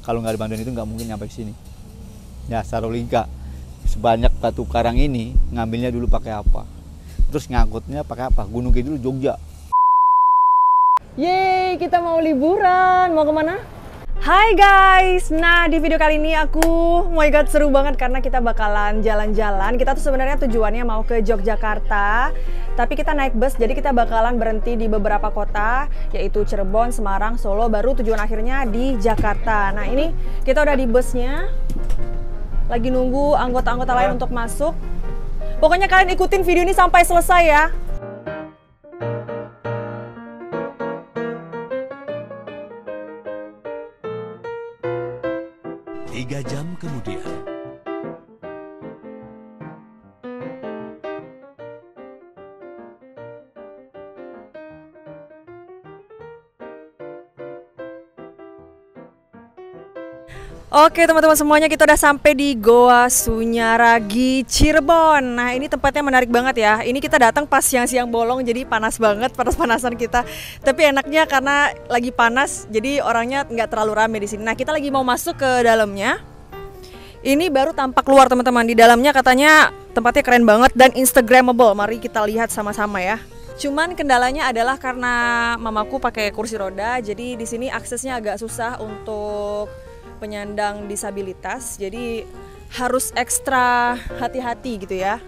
Kalau nggak ada bantuan itu nggak mungkin nyampe sini. Ya secara logika, sebanyak batu karang ini ngambilnya dulu pakai apa? Terus ngangkutnya pakai apa? Gunung Kidul Jogja. Yeay, kita mau liburan. Mau kemana? Hai guys, nah di video kali ini aku, oh my god seru banget karena kita bakalan jalan-jalan. Kita tuh sebenarnya tujuannya mau ke Yogyakarta, tapi kita naik bus, jadi kita bakalan berhenti di beberapa kota, yaitu Cirebon, Semarang, Solo, baru tujuan akhirnya di Jakarta. Nah ini kita udah di busnya, lagi nunggu anggota-anggota lain untuk masuk. Pokoknya kalian ikutin video ini sampai selesai ya. 3 jam kemudian. Oke teman-teman semuanya, kita udah sampai di Goa Sunyaragi Cirebon. Nah ini tempatnya menarik banget ya. Ini kita datang pas siang-siang bolong, jadi panas banget, panas-panasan kita. Tapi enaknya karena lagi panas, jadi orangnya nggak terlalu rame di sini. Nah kita lagi mau masuk ke dalamnya. Ini baru tampak luar teman-teman. Di dalamnya katanya tempatnya keren banget dan instagramable. Mari kita lihat sama-sama ya. Cuman kendalanya adalah karena mamaku pakai kursi roda, jadi di sini aksesnya agak susah untuk penyandang disabilitas, jadi harus ekstra hati-hati gitu ya.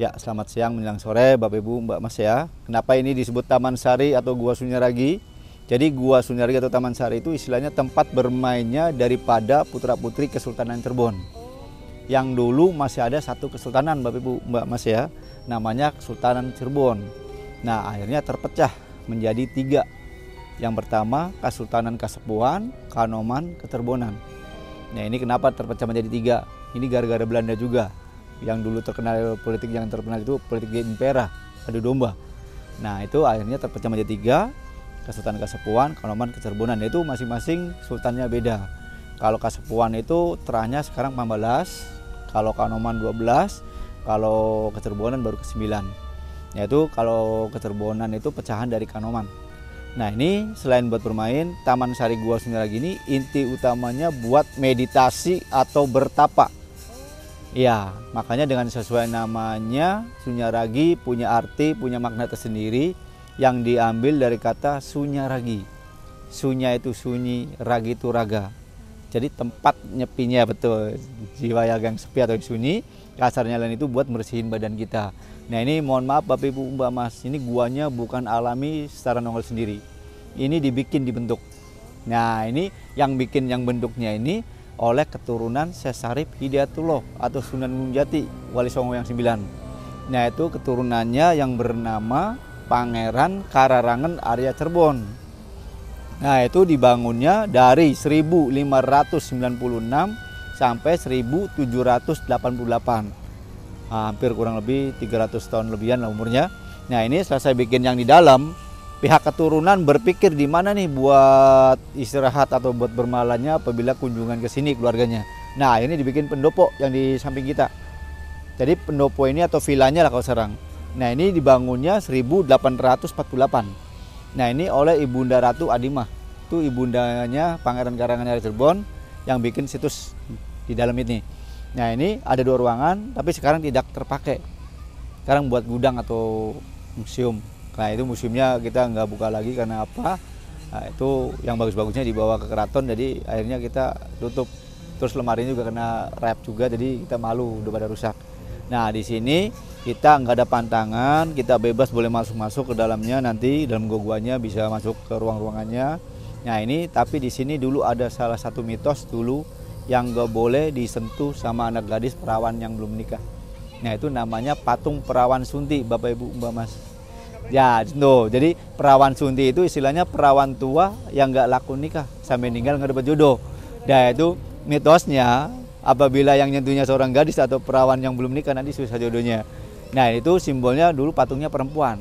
Ya, selamat siang menjelang sore Bapak Ibu Mbak Mas ya. Kenapa ini disebut Taman Sari atau Gua Sunyaragi? Jadi Gua Sunyaragi atau Taman Sari itu istilahnya tempat bermainnya daripada putra-putri Kesultanan Cirebon. Yang dulu masih ada satu kesultanan Bapak Ibu Mbak Mas ya, namanya Kesultanan Cirebon. Nah akhirnya terpecah menjadi 3. Yang pertama Kesultanan Kasepuhan, Kanoman, Kecerbonan. Nah ini kenapa terpecah menjadi 3? Ini gara-gara Belanda juga. Yang dulu terkenal politik yang terkenal itu politik di Impera, adu domba. Nah itu akhirnya terpecah menjadi 3, Kesultanan Kasepuhan, Kanoman, Kecerbonan. Itu masing-masing sultannya beda. Kalau Kasepuhan itu terahnya sekarang 14, kalau Kanoman 12, kalau Kecerbonan baru ke-9. Yaitu kalau Kecerbonan itu pecahan dari Kanoman. Nah ini selain buat bermain, Taman Sari Gua Sunyaragi ini inti utamanya buat meditasi atau bertapa. Ya, makanya dengan sesuai namanya, Sunyaragi punya arti, punya makna tersendiri yang diambil dari kata Sunyaragi. Sunya itu sunyi, ragi itu raga. Jadi tempat nyepinya betul, jiwa yang sepi atau sunyi, kasarnya lain itu buat bersihin badan kita. Nah ini mohon maaf Bapak Ibu Mbak Mas, ini guanya bukan alami secara nongol sendiri. Ini dibikin dibentuk. Nah ini yang bikin yang bentuknya ini oleh keturunan Sesarip Hidayatullah atau Sunan Gunung Jati, Wali Songo yang 9. Nah itu keturunannya yang bernama Pangeran Kararangen Arya Cirebon. Nah itu dibangunnya dari 1596 sampai 1788. Hampir kurang lebih 300 tahun lebihan lah umurnya. Nah ini selesai bikin yang di dalam, pihak keturunan berpikir di mana nih buat istirahat atau buat bermalamnya apabila kunjungan ke sini keluarganya. Nah ini dibikin pendopo yang di samping kita. Jadi pendopo ini atau vilanya lah kalau sekarang. Nah ini dibangunnya 1848. Nah ini oleh Ibunda Ratu Adimah, itu ibundanya Pangeran Kararangen Arya Cirebon yang bikin situs di dalam ini. Nah ini ada 2 ruangan, tapi sekarang tidak terpakai. Sekarang buat gudang atau museum. Nah itu museumnya kita nggak buka lagi karena apa? Nah, itu yang bagus-bagusnya dibawa ke keraton, jadi akhirnya kita tutup. Terus lemarinya juga kena rap juga, jadi kita malu udah pada rusak. Nah di sini kita nggak ada pantangan, kita bebas boleh masuk-masuk ke dalamnya, nanti dalam guanya bisa masuk ke ruang-ruangannya. Nah ini tapi di sini dulu ada salah satu mitos dulu yang nggak boleh disentuh sama anak gadis perawan yang belum menikah. Nah itu namanya patung perawan sunti Bapak Ibu Mbak Mas. Ya no, jadi perawan sunti itu istilahnya perawan tua yang nggak laku nikah sampai meninggal nggak dapat jodoh. Nah itu mitosnya. Apabila yang nyentuhnya seorang gadis atau perawan yang belum nikah nanti susah jodohnya. Nah itu simbolnya dulu patungnya perempuan.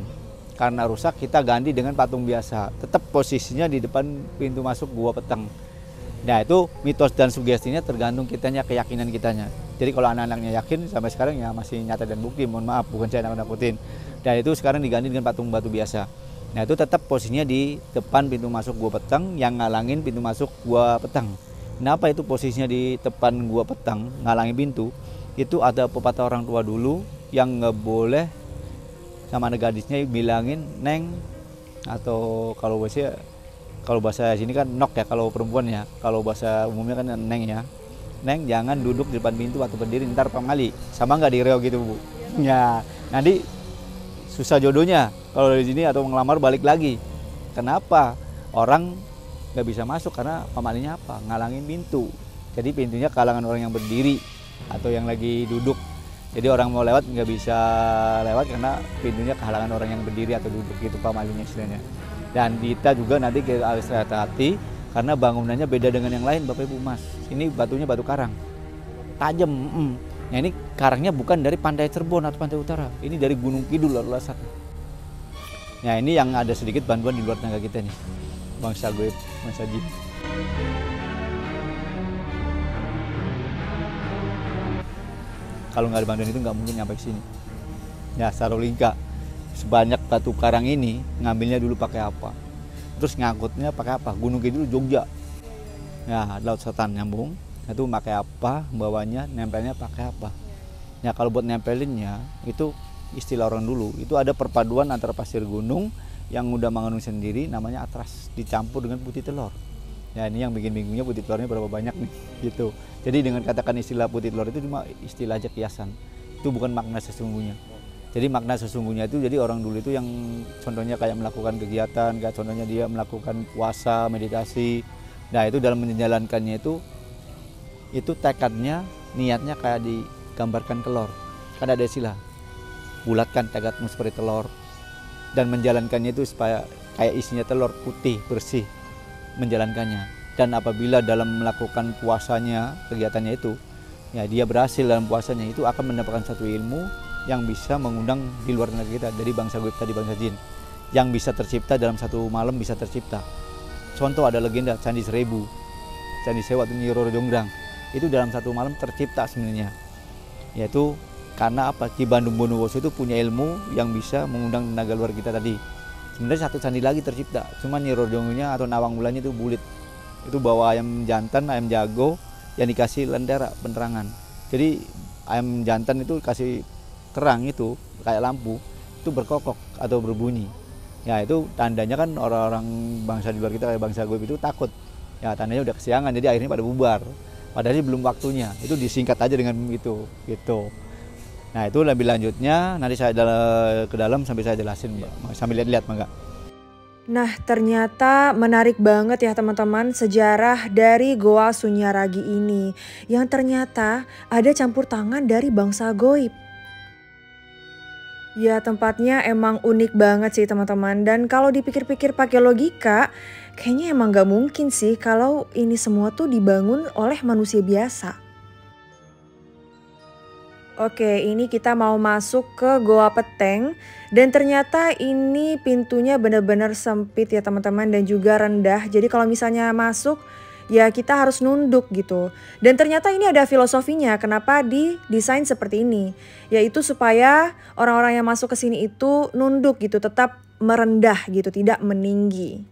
Karena rusak kita ganti dengan patung biasa. Tetap posisinya di depan pintu masuk Gua Peteng. Nah itu mitos dan sugestinya tergantung kitanya, keyakinan kitanya. Jadi kalau anak-anaknya yakin sampai sekarang ya masih nyata dan bukti, mohon maaf bukan saya nakut-nakutin. Dan itu sekarang diganti dengan patung batu biasa. Nah itu tetap posisinya di depan pintu masuk Gua Petang yang ngalangin pintu masuk Gua Petang. Kenapa itu posisinya di depan Gua Petang ngalangin pintu? Itu ada pepatah orang tua dulu yang nggak boleh sama anak gadisnya bilangin Neng, atau kalau bahasa sini kan nok ya kalau perempuan ya, kalau bahasa umumnya kan Neng ya. Neng jangan duduk di depan pintu atau berdiri ntar pamali, sama nggak di Riau gitu Bu. Ya nanti susah jodohnya kalau dari sini atau ngelamar balik lagi. Kenapa? Orang nggak bisa masuk karena pamalinya apa? Ngalangin pintu. Jadi pintunya kalangan orang yang berdiri atau yang lagi duduk. Jadi orang mau lewat nggak bisa lewat karena pintunya kehalangan orang yang berdiri atau duduk gitu pamalinya istilahnya. Dan kita juga nanti harus hati-hati karena bangunannya beda dengan yang lain Bapak Ibu Mas. Ini batunya batu karang, tajam. Nah ini karangnya bukan dari pantai Cirebon atau pantai utara, ini dari Gunung Kidul lalu lasat. Nah ini yang ada sedikit bantuan di luar tenaga kita nih, bangsa goib, bangsa jin. Kalau nggak ada bantuan itu nggak mungkin nyampe ke sini. Ya Sarolingka, sebanyak batu karang ini ngambilnya dulu pakai apa? Terus ngangkutnya pakai apa? Gunung Kidul Jogja. Ya Laut Selatan nyambung. Itu pakai apa? Bawanya nempelnya pakai apa? Ya kalau buat nempelinnya itu istilah orang dulu. Itu ada perpaduan antara pasir gunung yang udah mengandung sendiri namanya atras dicampur dengan putih telur. Ya ini yang bikin bingungnya putih telurnya berapa banyak nih gitu. Jadi dengan katakan istilah putih telur itu cuma istilah aja kiasan. Itu bukan makna sesungguhnya. Jadi makna sesungguhnya itu jadi orang dulu itu yang contohnya kayak melakukan kegiatan, kayak contohnya dia melakukan puasa, meditasi. Nah itu dalam menjalankannya itu tekadnya, niatnya kayak digambarkan telur. Kan ada istilah, bulatkan tekadmu seperti telur. Dan menjalankannya itu supaya kayak isinya telur putih, bersih, menjalankannya. Dan apabila dalam melakukan puasanya, kegiatannya itu, ya dia berhasil dalam puasanya itu akan mendapatkan satu ilmu yang bisa mengundang di luar negeri kita, dari bangsa goib tadi, bangsa jin, yang bisa tercipta dalam satu malam bisa tercipta. Contoh ada legenda Candi Seribu, Candi Sewa atau Nyi Roro Jonggrang, itu dalam satu malam tercipta sebenarnya. Yaitu karena apa? Ki Bandung Bondowoso itu punya ilmu yang bisa mengundang tenaga luar kita tadi. Sebenarnya satu candi lagi tercipta, cuma Nyi Roro Jonggrangnya atau Nawang Wulannya itu bulit. Itu bawa ayam jantan, ayam jago yang dikasih lentera penerangan. Jadi ayam jantan itu kasih terang itu kayak lampu itu berkokok atau berbunyi. Ya itu tandanya kan orang-orang bangsa di luar kita kayak bangsa goib itu takut. Ya tandanya udah kesiangan jadi akhirnya pada bubar. Padahal belum waktunya. Itu disingkat aja dengan itu gitu. Nah itu lebih lanjutnya nanti saya ke dalam sambil saya jelasin Mbak. Sambil lihat-lihat Mbak. Nah ternyata menarik banget ya teman-teman sejarah dari Goa Sunyaragi ini. Yang ternyata ada campur tangan dari bangsa goib. Ya tempatnya emang unik banget sih teman-teman. Dan kalau dipikir-pikir pakai logika, kayaknya emang gak mungkin sih kalau ini semua tuh dibangun oleh manusia biasa. Oke, ini kita mau masuk ke Goa Peteng. Dan ternyata ini pintunya benar-benar sempit ya teman-teman dan juga rendah. Jadi kalau misalnya masuk, ya kita harus nunduk gitu. Dan ternyata ini ada filosofinya kenapa didesain seperti ini. Yaitu supaya orang-orang yang masuk ke sini itu nunduk gitu, tetap merendah gitu, tidak meninggi.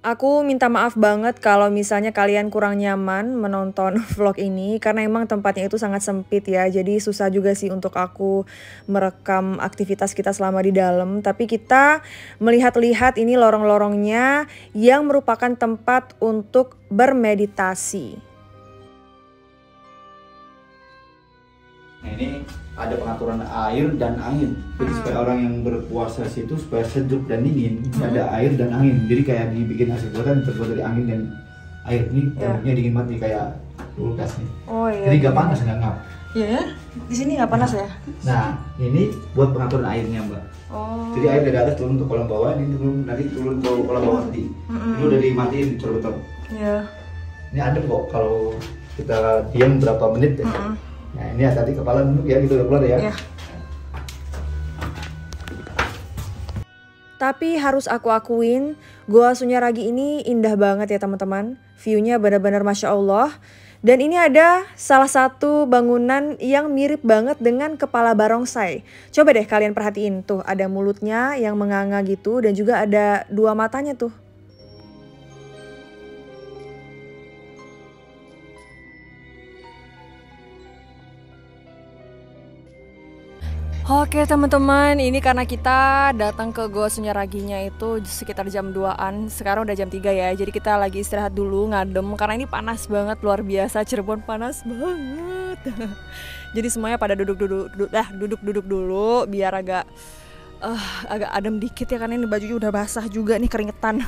Aku minta maaf banget kalau misalnya kalian kurang nyaman menonton vlog ini karena emang tempatnya itu sangat sempit ya. Jadi susah juga sih untuk aku merekam aktivitas kita selama di dalam. Tapi kita melihat-lihat ini lorong-lorongnya yang merupakan tempat untuk bermeditasi. Nah ini ada pengaturan air dan angin. Jadi supaya orang yang berpuasa situ supaya sejuk dan dingin, ada air dan angin. Jadi kayak dibikin AC buatan terbuat dari angin dan air. Ini temboknya dingin banget nih kayak kulkas nih. Oh iya. Jadi nggak panas, nggak ngap. Iya ya? Di sini nggak panas ya? Nah ini buat pengaturan airnya Mbak. Oh. Jadi air dari atas turun ke kolam bawah, ini nanti turun ke kolam bawah tadi. Ini udah dimatiin betul-betul. Iya. Ini adem kok kalau kita diam berapa menit ya. Nah ini tadi kepala nunduk ya, gitu udah keluar ya. Iya. Tapi harus aku akuin, Goa Sunyaragi ini indah banget ya teman-teman. View-nya benar-benar Masya Allah. Dan ini ada salah satu bangunan yang mirip banget dengan kepala barongsai. Coba deh kalian perhatiin tuh, ada mulutnya yang menganga gitu dan juga ada dua matanya tuh. Oke teman-teman, ini karena kita datang ke Goa Sunyaraginya itu sekitar jam 2-an. Sekarang udah jam 3 ya, jadi kita lagi istirahat dulu, ngadem. Karena ini panas banget, luar biasa, Cirebon panas banget. Jadi semuanya pada duduk-duduk dulu biar agak adem dikit ya, karena ini bajunya udah basah juga nih, keringetan.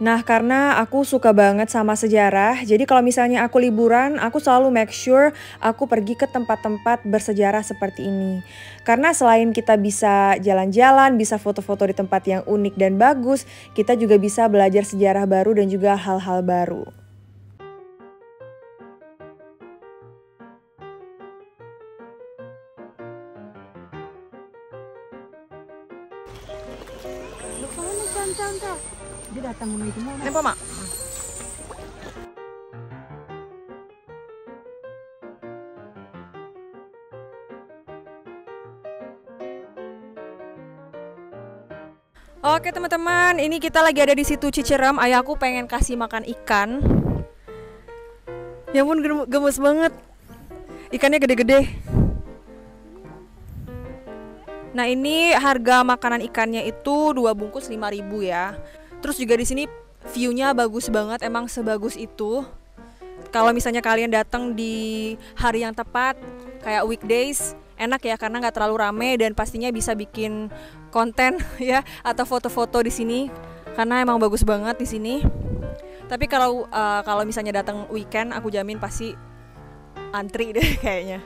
Nah, karena aku suka banget sama sejarah, jadi kalau misalnya aku liburan, aku selalu make sure aku pergi ke tempat-tempat bersejarah seperti ini. Karena selain kita bisa jalan-jalan, bisa foto-foto di tempat yang unik dan bagus, kita juga bisa belajar sejarah baru dan juga hal-hal baru. Dia datang menuju mana? Tempo, Mak. Oke teman-teman, ini kita lagi ada di situ Cicerem. Ayahku pengen kasih makan ikan. Ya ampun, gemes banget. Ikannya gede-gede. Nah, ini harga makanan ikannya itu 2 bungkus 5.000 ya. Terus juga di sini view-nya bagus banget, emang sebagus itu. Kalau misalnya kalian datang di hari yang tepat, kayak weekdays, enak ya karena nggak terlalu rame dan pastinya bisa bikin konten ya atau foto-foto di sini karena emang bagus banget di sini. Tapi kalau misalnya datang weekend, aku jamin pasti antri deh kayaknya.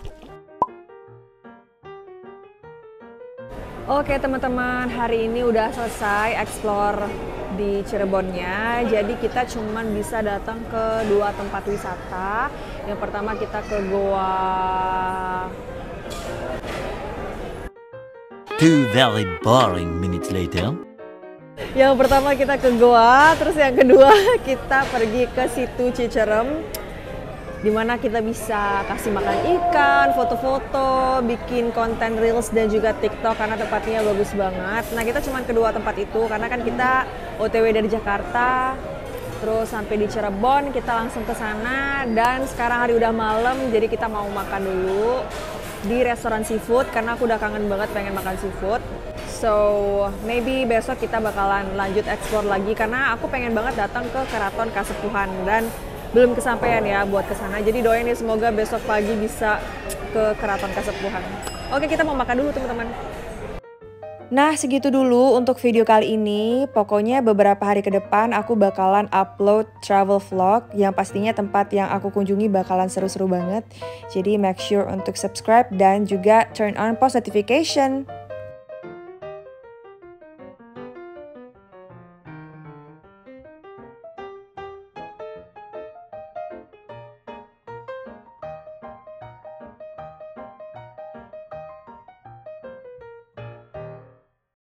Oke teman-teman, hari ini udah selesai explore di Cirebonnya. Jadi kita cuman bisa datang ke 2 tempat wisata. Yang pertama kita ke Goa. 2 very boring minutes later. Yang pertama kita ke Goa, terus yang kedua kita pergi ke situ Cicerem, dimana kita bisa kasih makan ikan, foto-foto, bikin konten reels dan juga TikTok karena tempatnya bagus banget. Nah, kita cuma kedua tempat itu karena kan kita OTW dari Jakarta, terus sampai di Cirebon kita langsung ke sana dan sekarang hari udah malam jadi kita mau makan dulu di restoran seafood karena aku udah kangen banget pengen makan seafood. So, maybe besok kita bakalan lanjut explore lagi karena aku pengen banget datang ke Keraton Kasepuhan dan belum kesampaian ya buat kesana. Jadi doain ya semoga besok pagi bisa ke Keraton Kasepuhan. Oke, kita mau makan dulu teman-teman. Nah, segitu dulu untuk video kali ini. Pokoknya beberapa hari ke depan aku bakalan upload travel vlog yang pastinya tempat yang aku kunjungi bakalan seru-seru banget. Jadi make sure untuk subscribe dan juga turn on post notification.